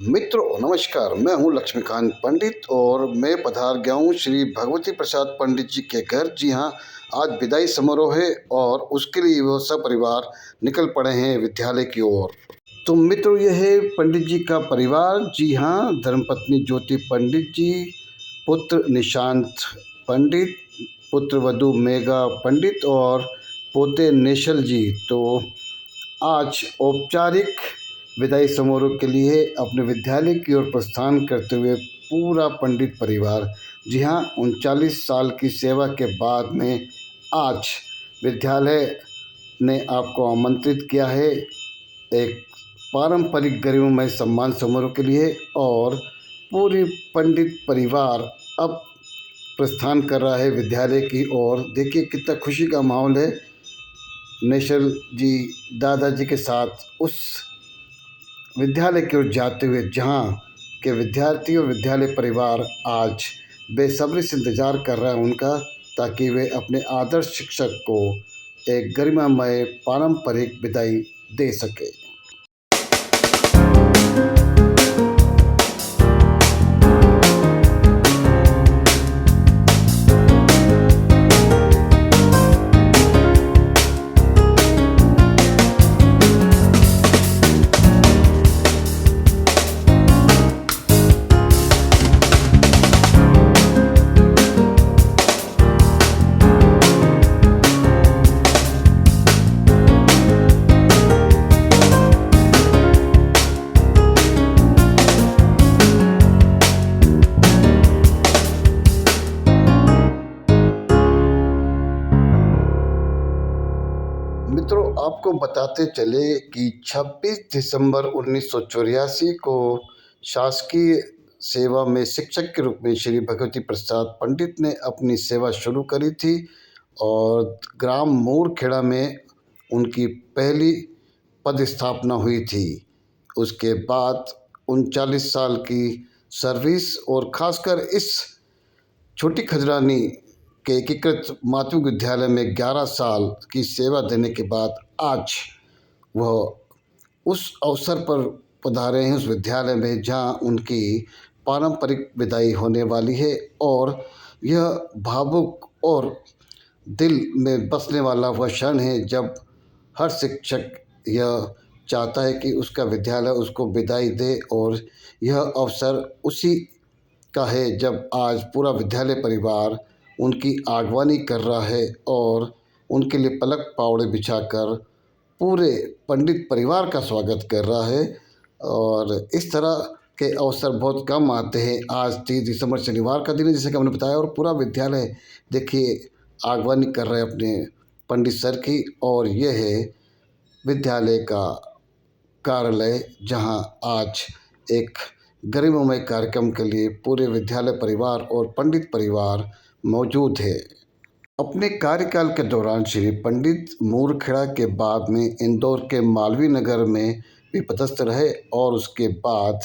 मित्रों नमस्कार, मैं हूं लक्ष्मीकांत पंडित और मैं पधार गया हूं श्री भगवती प्रसाद पंडित जी के घर। जी हां, आज विदाई समारोह है और उसके लिए वो सब परिवार निकल पड़े हैं विद्यालय की ओर। तो मित्रों, यह है पंडित जी का परिवार। जी हां, धर्मपत्नी ज्योति पंडित जी, पुत्र निशांत पंडित, पुत्र वधू मेघा पंडित और पोते नेशल जी। तो आज औपचारिक विदाई समारोह के लिए अपने विद्यालय की ओर प्रस्थान करते हुए पूरा पंडित परिवार। जी हाँ, 39 साल की सेवा के बाद में आज विद्यालय ने आपको आमंत्रित किया है एक पारंपरिक गरिमामय सम्मान समारोह के लिए, और पूरी पंडित परिवार अब प्रस्थान कर रहा है विद्यालय की ओर। देखिए कितना खुशी का माहौल है। नेशल जी दादाजी के साथ उस विद्यालय की ओर जाते हुए जहाँ के विद्यार्थी और विद्यालय परिवार आज बेसब्री से इंतज़ार कर रहा है उनका, ताकि वे अपने आदर्श शिक्षक को एक गरिमामय पारंपरिक विदाई दे सके। मित्रों, आपको बताते चले कि 26 दिसंबर 1984 को शासकीय सेवा में शिक्षक के रूप में श्री भगवती प्रसाद पंडित ने अपनी सेवा शुरू करी थी और ग्राम मूरखेड़ा में उनकी पहली पदस्थापना हुई थी। उसके बाद 39 साल की सर्विस और ख़ासकर इस छोटी खजरानी के एकीकृत माध्यमिक विद्यालय में 11 साल की सेवा देने के बाद आज वह उस अवसर पर पधारे हैं उस विद्यालय में जहां उनकी पारंपरिक विदाई होने वाली है। और यह भावुक और दिल में बसने वाला वह क्षण है जब हर शिक्षक यह चाहता है कि उसका विद्यालय उसको विदाई दे, और यह अवसर उसी का है जब आज पूरा विद्यालय परिवार उनकी आगवानी कर रहा है और उनके लिए पलक पावड़े बिछाकर पूरे पंडित परिवार का स्वागत कर रहा है। और इस तरह के अवसर बहुत कम आते हैं। आज 30 दिसंबर शनिवार का दिन है, जैसे कि हमने बताया, और पूरा विद्यालय देखिए आगवानी कर रहे हैं अपने पंडित सर की। और यह है विद्यालय का कार्यालय जहां आज एक गरिमामय कार्यक्रम के लिए पूरे विद्यालय परिवार और पंडित परिवार मौजूद है। अपने कार्यकाल के दौरान श्री पंडित मूरखेड़ा के बाद में इंदौर के मालवीय नगर में भी पदस्थ रहे और उसके बाद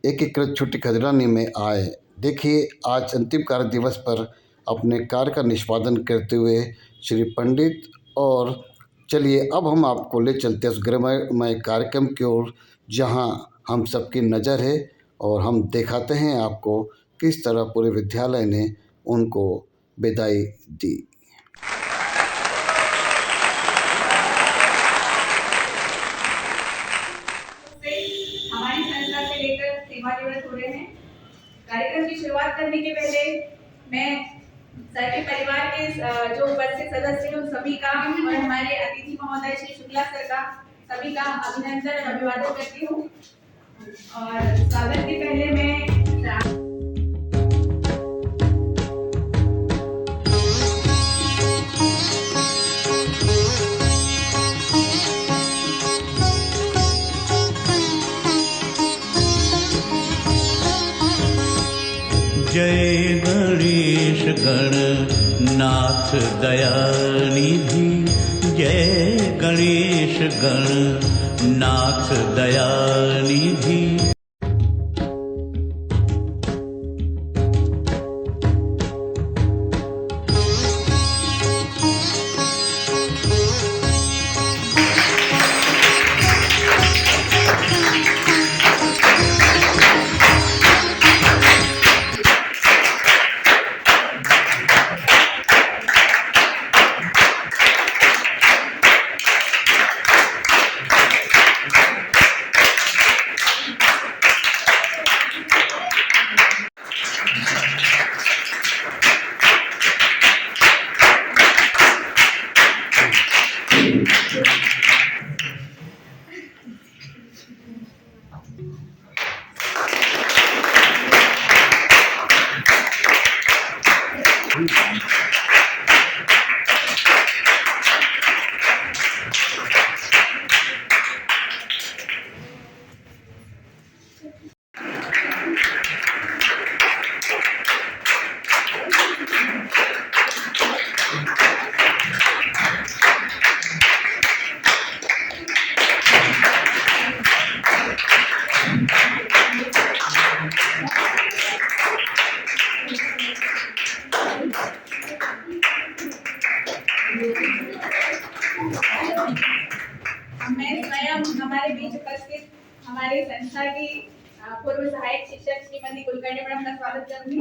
एकीकृत छोटी खजरानी में आए। देखिए आज अंतिम कार्य दिवस पर अपने कार्य का निष्पादन करते हुए श्री पंडित, और चलिए अब हम आपको ले चलते हैं उस गरिमामय कार्यक्रम की ओर जहाँ हम सबकी नज़र है, और हम दिखाते हैं आपको किस तरह पूरे विद्यालय ने उनको विदाई दी। हमारी संस्था से लेकर सेवा दिवस हो रहे हैं। कार्यक्रम की शुरुआत करने के पहले मैं सर के परिवार के जो उपस्थित सदस्य हैं उन सभी का और हमारे अतिथि महोदय श्री शुक्ला सर का सभी का अभिनंदन और अभिवादन करती हूँ। और स्वागत के पहले मैं जय गणेश गणनाथ दयानिधि, जय गणेश गणनाथ दयानिधि। मैं स्वयं हमारे बीच उपस्थित हमारे संस्था की पूर्व सहायक शिक्षक श्रीमती कुलकर्णी मैडम का स्वागत करूंगी।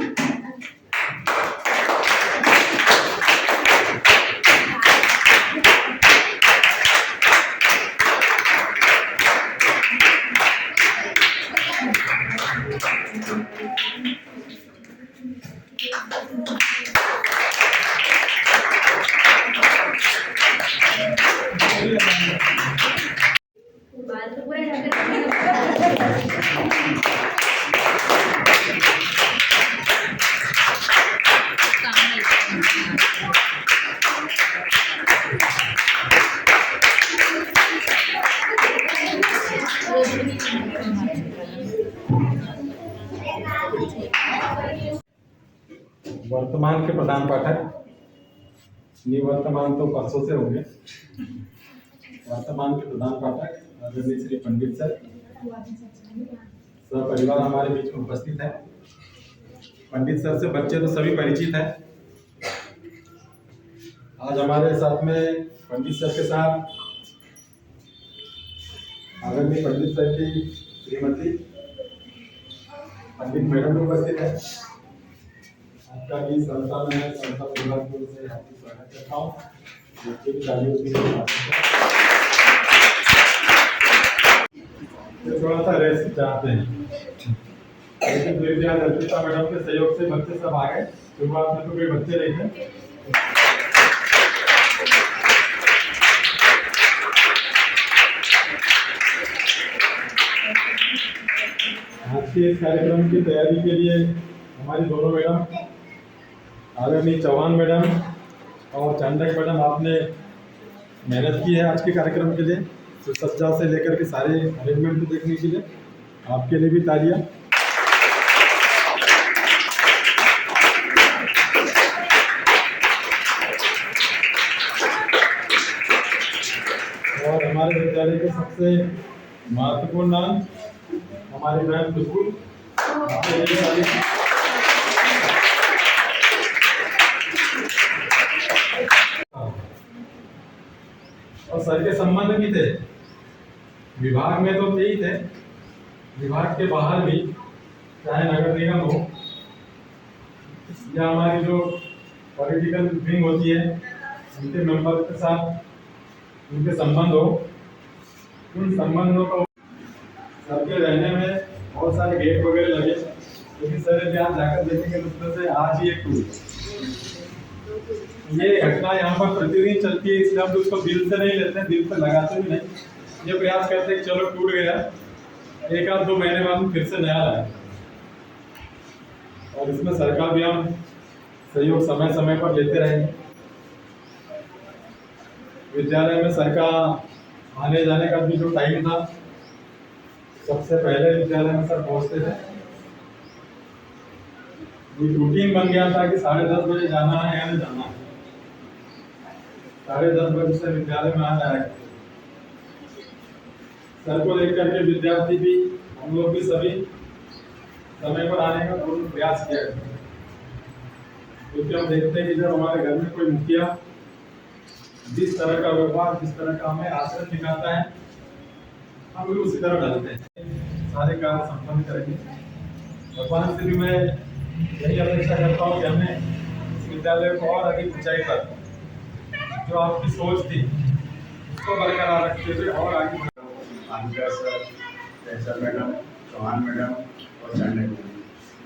वर्तमान के प्रधान पाठक, निवर्तमान तो परसों से होंगे। वर्तमान के प्रधान पाठक आदरणीय श्री पंडित सर, परिवार हमारे बीच में उपस्थित है। पंडित सर से बच्चे तो सभी परिचित हैं। आज हमारे साथ में पंडित सर के साथ आदरणीय पंडित सर की श्रीमती पंडित मैडम उपस्थित है। आपका भी संस्था में संस्था परिवार की ओर से हार्दिक स्वागत करता हूँ। बच्चे की तालियों के लिए थोड़ा सा रेस्ट चाहते हैं, लेकिन फिर यहाँ अर्पिता मैडम के सहयोग से बच्चे सब आ गए। शुरुआत में तो कोई बच्चे नहीं थे। आज के इस कार्यक्रम की तैयारी के लिए हमारी दोनों मैडम आदरणीय चौहान मैडम और चांडक मैडम, आपने मेहनत की है आज के कार्यक्रम के लिए। तो सज्जा से लेकर के सारे अरेंजमेंट को देखने के लिए आपके लिए भी तालियां। और हमारे विद्यालय के सबसे महत्वपूर्ण नाम हमारी बहन खुशबू, और सर के संबंध भी थे। विभाग में तो थे ही थे, विभाग के बाहर भी, चाहे नगर निगम हो या हमारी जो पॉलिटिकल विंग होती है, उनके मेंबर के साथ उनके संबंध हो, उन संबंधों को सर के रहने में बहुत सारे गेट वगैरह लगे, लेकिन सर यहाँ जाकर देखेंगे तो से आज ही एक टूट। ये घटना यहाँ पर प्रतिदिन चलती है, इसलिए हम उसको दिल से नहीं लेते हैं, दिल से लगाते भी नहीं। ये प्रयास करते हैं कि चलो टूट गया, एक आध 2 महीने बाद फिर से नया लाए। और इसमें सरकार भी हम सहयोग समय समय पर लेते रहेंगे। विद्यालय में सर का आने जाने का भी जो टाइम था, सबसे पहले विद्यालय में सर पहुँचते थे। ये रूटीन बन गया था कि 10:30 बजे जाना है या नहीं जाना है। 10:30 बजे से विद्यालय में आ जाएगा। सर को लेकर के विद्यार्थी भी, हम लोग भी सभी समय पर आने का पूर्ण प्रयास किया करते हैं, क्योंकि हम देखते हैं कि जब हमारे घर में कोई मुखिया जिस तरह का व्यवहार, जिस तरह का हमें आचरण दिखाता है, हम भी उसी तरह ढलते हैं। सारे कार्य संपन्न करेंगे। भगवान से भी मैं यही अपेक्षा करता हूँ कि हमने इस विद्यालय को और अधिक ऊंचाई पर, जो आपकी सोच थी उसको बरकरार रखते हुए और आगे आनकर सर, मैडम, चौहान मैडम और चांडक मैडम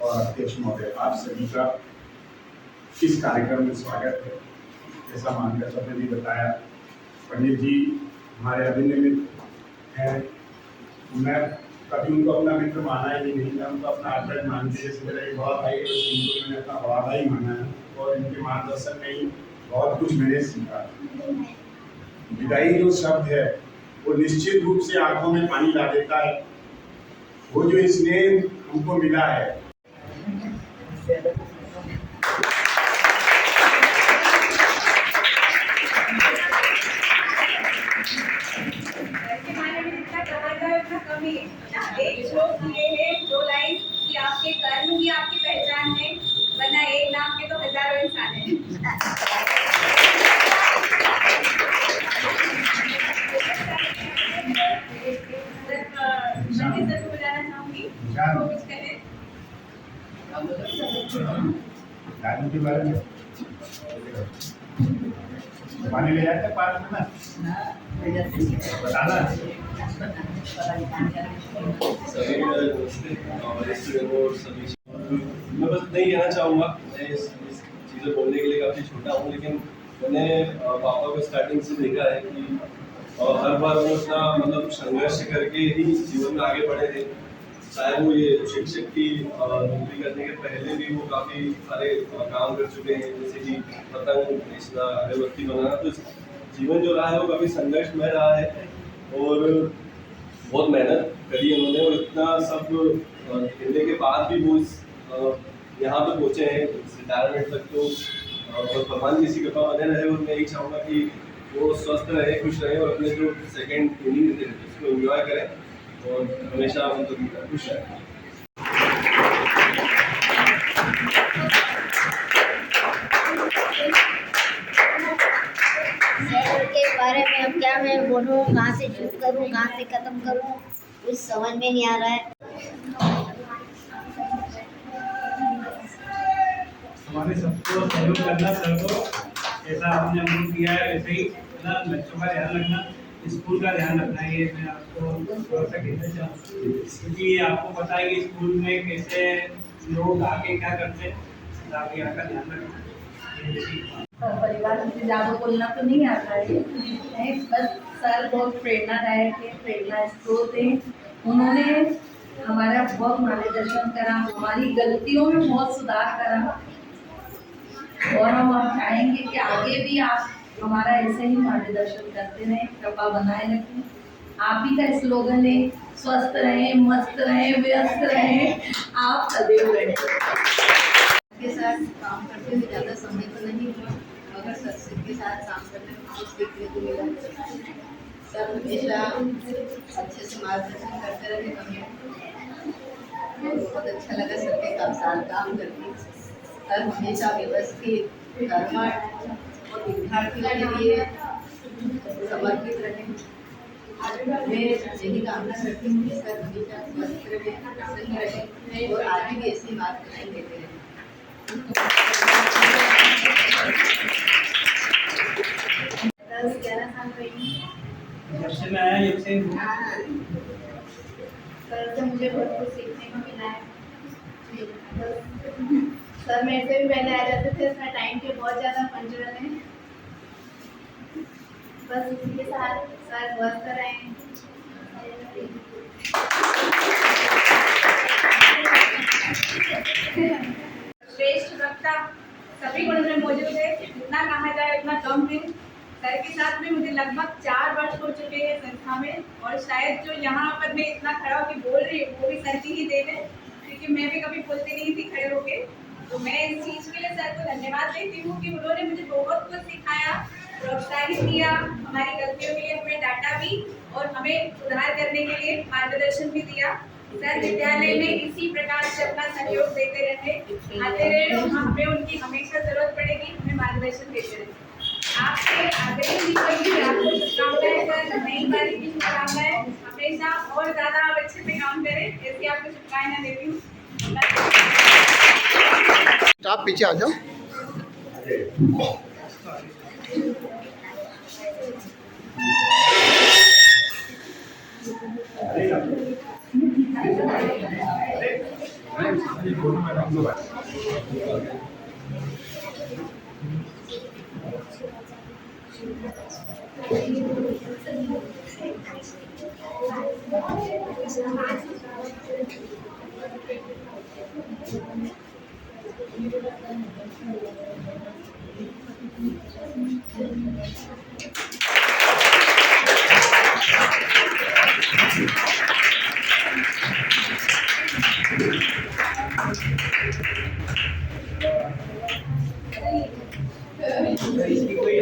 और अध्यक्ष महोदय, आप सभी का इस कार्यक्रम में स्वागत है। जैसा मानकर सर ने भी बताया, पंडित जी हमारे अभिन्न मित्र हैं। मैं कभी उनको अपना मित्र माना ही नहीं, मैं उनको अपना आदर्श मानते। जैसे मेरा एक बड़ा भाई है, उनको मैंने अपना बड़ा भाई माना है। और इनके मार्गदर्शन में ही बहुत कुछ मैंने सीखा। विदाई जो शब्द है वो निश्चित रूप से आंखों में पानी ला देता है। वो जो स्नेह हमको मिला है, एक श्लोक ये है, 2 लाइन कि आपके कर्म ही आपकी पहचान है, वरना एक नाम के तो हजारों इंसान हैं। सर को बुलाना चाहूंगी, वो कुछ कहें। दादी के बारे में पानी ले जाते पार्क में ना, बताना। मैं बस नहीं कहना चाहूँगा, मैं इस चीज़ें बोलने के लिए काफ़ी छोटा हूँ, लेकिन मैंने पापा को स्टार्टिंग से देखा है कि हर बार वो अपना मतलब संघर्ष करके ही जीवन में आगे बढ़े थे। चाहे वो ये शिक्षक की नौकरी करने के पहले भी वो काफ़ी सारे काम कर चुके हैं, जैसे कि पतंग बेचना, अगरबत्ती बनाना। तो जीवन जो रहा है वो काफ़ी संघर्षमय रहा है और बहुत मेहनत करी है उन्होंने, और इतना सब खेलने के बाद भी वो यहाँ पे पहुँचे हैं रिटायरमेंट तक। तो बस भगवान की इसी कृपा बने रहे, और मैं यही चाहूँगा कि वो स्वस्थ रहे, खुश रहे और अपने जो सेकेंड इनिंग है उसको एंजॉय करें और हमेशा मतलब खुश रहें। सर के बारे में अब क्या मैं बोलूँ, कहाँ से शुरू करूँ, कहाँ से ख़त्म करूँ, कुछ समझ में नहीं आ रहा है। हमारे सबको सहयोग करना, सर को जैसा आपने अमूल किया है वैसे ही ना, बच्चों का ध्यान रखना, स्कूल का ध्यान रखना, ये मैं आपको थोड़ा सा कहना चाहूँ, क्योंकि आपको पता है कि स्कूल में कैसे लोग आके क्या करते हैं, आप यहाँ का ध्यान रखना। परिवार में ज़्यादा बोलना तो नहीं आता है, बस सर बहुत प्रेरणादायक है, प्रेरणा स्रोत है। उन्होंने हमारा बहुत मार्गदर्शन करा, हमारी गलतियों में बहुत सुधार करा, और हम चाहेंगे कि आगे भी आप हमारा ऐसे ही मार्गदर्शन करते रहें, कृपा बनाए रखें। आप ही का स्लोगन है, स्वस्थ रहें, मस्त रहें, व्यस्त रहें, आप सदैव रहें। के साथ काम करते हुए ज़्यादा समय तो नहीं हुआ, मगर सर के साथ काम करने में कुछ सीखने को मिला। सर हमेशा अच्छे से मार्गदर्शन करते रहे हमें, बहुत अच्छा लगा सर के साथ काम करके। सर हमेशा व्यवस्थित, कर्मठ और विद्यार्थियों के लिए समर्पित रहे। मैं यही कामना करती हूँ कि सर हमेशा स्वस्थ रहे, प्रसन्न रहे और आगे भी ऐसी मार्गदर्शन देते रहे। 10-11 साल रही जब से मैं आया जब से सर से मुझे बहुत कुछ सीखने को मिला है। सर मेरे से भी पहले आ जाते थे, इसमें टाइम के बहुत ज़्यादा पंचुअल है। बस इसी के साथ सर स्वस्थ रहें। श्रेष्ठ वक्ता सभी गुणों में मौजूद है, जितना कहा जाए उतना कम है। सर के साथ में मुझे लगभग 4 वर्ष हो चुके हैं संस्था में, और शायद जो यहाँ पर मैं इतना खड़ा होकर बोल रही हूँ वो भी सर की ही देन है, क्योंकि मैं भी कभी बोलती नहीं थी खड़े होके। तो मैं इस चीज़ के लिए सर को धन्यवाद देती हूँ कि उन्होंने मुझे बहुत कुछ सिखाया, प्रोत्साहित किया, हमारी गलतियों के लिए हमें डांटा भी और हमें सुधार करने के लिए मार्गदर्शन भी दिया। सर विद्यालय में इसी प्रकार से अपना सहयोग देते आते रहे, हमें उनकी हमेशा जरूरत पड़ेगी, हमें मार्गदर्शन देते रहे। आपसे आगे भी कोई आपको शुभकामनाएं, सर नई बारी की शुभकामनाएं, हमेशा और ज़्यादा आप अच्छे से काम करें, ऐसी आपको शुभकामनाएं देती हूँ। आप पीछे आ जाओ। इसकी कोई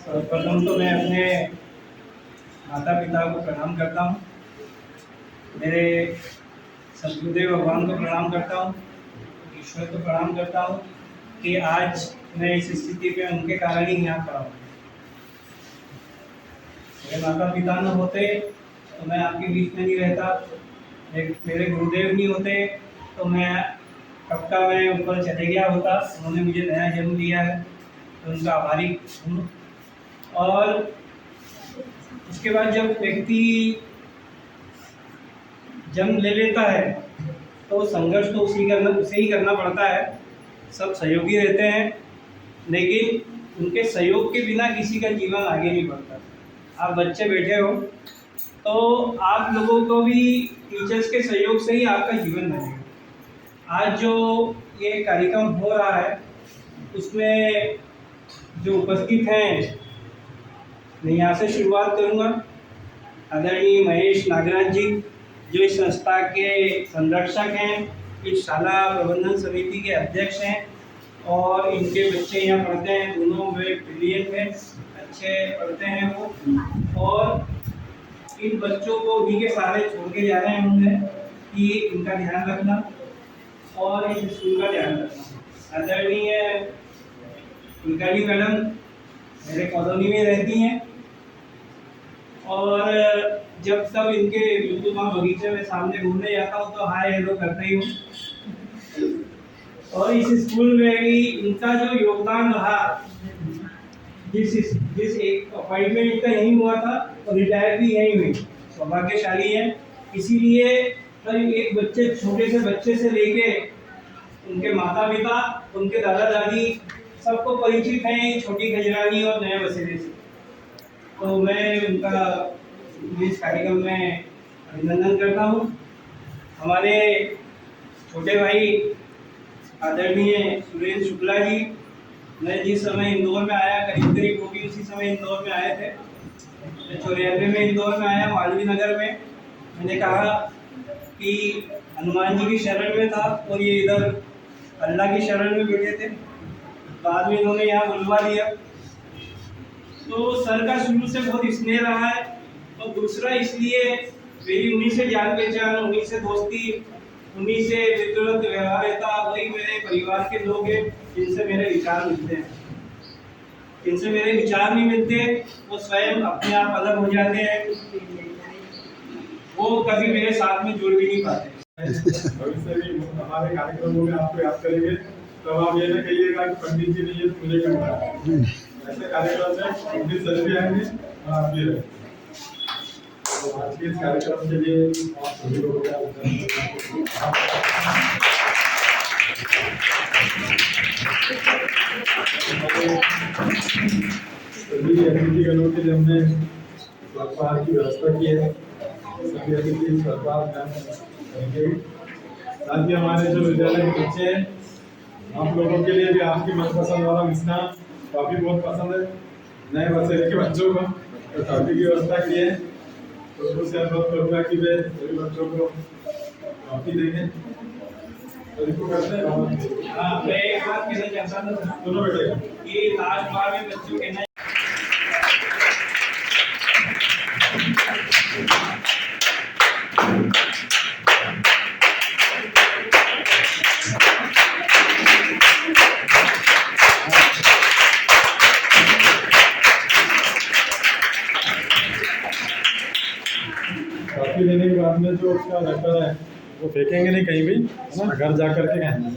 सर्वप्रथम तो मैं अपने माता पिता को प्रणाम करता हूँ, मेरे सदगुरुदेव भगवान को प्रणाम करता हूँ, ईश्वर को प्रणाम करता हूँ कि आज मैं इस स्थिति पे उनके कारण ही यहाँ खड़ा हूँ। मेरे माता पिता न होते तो मैं आपके बीच में नहीं रहता, मेरे गुरुदेव नहीं होते तो मैं कब का मैं ऊपर चले गया होता। उन्होंने मुझे नया जन्म दिया है तो उनका आभारी हूँ। और उसके बाद जब व्यक्ति जन्म ले लेता है तो संघर्ष तो उसे ही करना पड़ता है। सब सहयोगी रहते हैं, लेकिन उनके सहयोग के बिना किसी का जीवन आगे नहीं बढ़ता। आप बच्चे बैठे हो तो आप लोगों को भी टीचर्स के सहयोग से ही आपका जीवन बनेगा। आज जो ये कार्यक्रम हो रहा है उसमें जो उपस्थित हैं, मैं यहाँ से शुरुआत करूँगा। आदरणीय महेश नागराज जी जो इस संस्था के संरक्षक हैं, इस शाला प्रबंधन समिति के अध्यक्ष हैं और इनके बच्चे यहाँ पढ़ते हैं, दोनों वे ब्रिलियंट हैं, अच्छे पढ़ते हैं वो। और इन बच्चों को उन्हीं के सहारे छोड़ के जा रहे हैं हमने कि इनका ध्यान रखना और इस स्कूल का ध्यान रखना। आदरणीय कुलकर्णी मैडम मेरे कॉलोनी में रहती हैं और जब तब इनके बिल्कुल वहाँ बगीचे में सामने घूमने जाता हूँ तो हाय हेलो करते ही हूँ। और इस स्कूल में भी इनका जो योगदान रहा, जिस एक अपॉइंटमेंट इनका यहीं हुआ था और रिटायर भी यहीं हुई, सौभाग्यशाली है। इसीलिए एक बच्चे, छोटे से बच्चे से लेके उनके माता पिता, उनके दादा दादी सबको परिचित हैं छोटी खजरानी और नए बसेरे से। तो मैं उनका इस कार्यक्रम में अभिनंदन करता हूँ। हमारे छोटे भाई आदरणीय सुरेंद्र शुक्ला जी, मैं जिस समय इंदौर में आया, करीब वो भी उसी समय इंदौर में आए थे। 94 में इंदौर में आया, मालवीय नगर में। मैंने कहा कि हनुमान जी की शरण में था और ये इधर अल्लाह की शरण में बैठे थे। बाद में इन्होंने यहाँ बुलवा लिया। तो सर का शुरू से बहुत स्नेह रहा है और दूसरा इसलिए मेरी उन्हीं से जान पहचान, उन्हीं से दोस्ती, उन्हीं से वितरत व्यवहार रहता। वही मेरे परिवार के लोग हैं जिनसे मेरे विचार मिलते हैं। जिनसे मेरे विचार नहीं मिलते वो स्वयं अपने आप अलग हो जाते हैं, वो कभी मेरे साथ में जुड़ भी नहीं पाते। भविष्य में हमारे कार्यक्रमों में आपको याद करेंगे तो आप ये ना कहिएगा कि पंडित जी ने ये मुझे करना है। ऐसे कार्यक्रम में पंडित सर भी आएंगे और आप भी रहेंगे। तो आज के इस कार्यक्रम के लिए आप सभी लोगों का सभी अतिथिगणों के लिए हमने अल्पाहार की व्यवस्था की है। सभी अतिथि अल्पाहार करेंगे। साथ ही हमारे जो विद्यालय के बच्चे हैं, आप लोगों के लिए भी आपकी मनपसंद वाला मिष्ठान काफ़ी बहुत पसंद है। नए बसेरे के बच्चों को तो काफ़ी की व्यवस्था की है। तो उससे अनुरोध करूँगा कि वे सभी बच्चों को काफ़ी देंगे। करते हैं। हाँ, मैं एक बात कहना चाहता था, दोनों बेटे ये लास्ट बार में बच्चों के काफी देने के बाद में जो उसका रखा है वो फेंकेंगे नहीं कहीं भी, है ना, घर जा करके खाएंगे।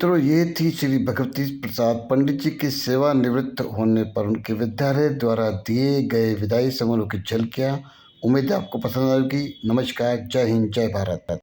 मित्रों, ये थी श्री भगवती प्रसाद पंडित जी के सेवानिवृत्त होने पर उनके विद्यालय द्वारा दिए गए विदाई समारोह की झलकियाँ। उम्मीद है आपको पसंद आएगी। नमस्कार, जय हिंद, जय भारत।